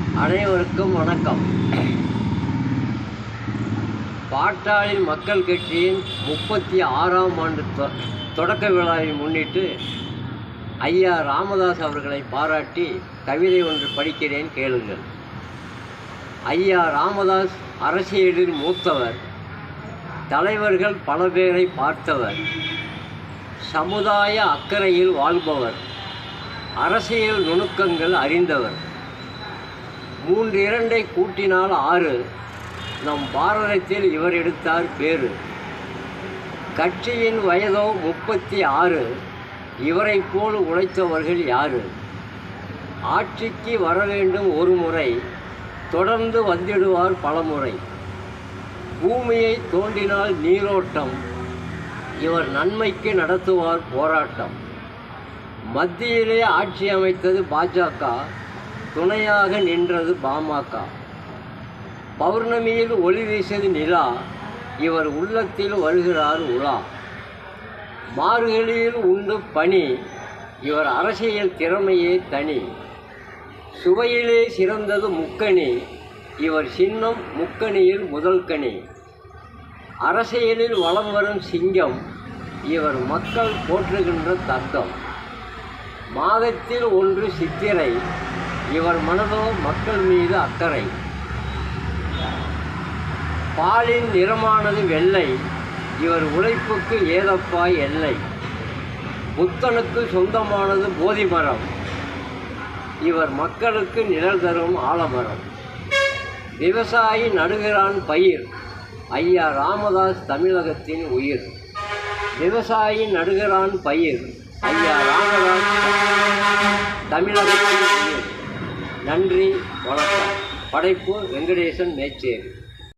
அனைவருக்கும் வணக்கம். பாட்டாளி மக்கள் கட்சியின் 36ஆம் ஆண்டு தொடக்க விழாவை முன்னிட்டு ஐயா ராமதாஸ் அவர்களை பாராட்டி கவிதை ஒன்று படிக்கிறேன், கேளுங்கள். ஐயா ராமதாஸ் அரசியலில் மூத்தவர், தலைவர்கள் பல பேரை பார்த்தவர், சமுதாய அக்கறையில் வாழ்பவர், அரசியல் நுணுக்கங்கள் அறிந்தவர். 3 கூட்டினால் 6, நம் பாரதத்தில் இவர் எடுத்தார் பேரு. கட்சியின் வயதோ 36, இவரை போல் உழைத்தவர்கள் யாரு? ஆட்சிக்கு வர வேண்டும் ஒரு முறை, தொடர்ந்து வந்திடுவார் பலமுறை. பூமியை தோண்டினால் நீரோட்டம், இவர் நன்மைக்கு நடத்துவார் போராட்டம். மத்தியிலே ஆட்சி அமைத்தது பாஜக, துணையாக நின்றது பாமக. பௌர்ணமியில் ஒளி வீசது நிலா, இவர் உள்ளத்தில் வருகிறார் உலா. மார்கழியில் உண்டு பனி, இவர் அரசியல் திறமையே தனி. சுவையிலே சிறந்தது முக்கணி, இவர் சின்னம் முக்கணியில் முதல் கனி. அரசியலில் வலம் வரும் சிங்கம், இவர் மக்கள் போற்றுகின்ற தங்கம். மாதத்தில் ஒன்று சித்திரை, இவர் மனதோ மக்கள் மீது அக்கறை. பாலின் நிறமானது வெள்ளை, இவர் உழைப்புக்கு ஏதப்பா எல்லை. புத்தனுக்கு சொந்தமானது போதி மரம், இவர் மக்களுக்கு நிழல் தரும் ஆலமரம். விவசாயி நடுகிறான் பயிர், ஐயா ராமதாஸ் தமிழகத்தின் உயிர். விவசாயி நடுகிறான் பயிர், ஐயா ராமதாஸ் தமிழகத்தின் உயிர். நன்றி, வணக்கம். படைப்பு வெங்கடேசன் மேச்சேரி.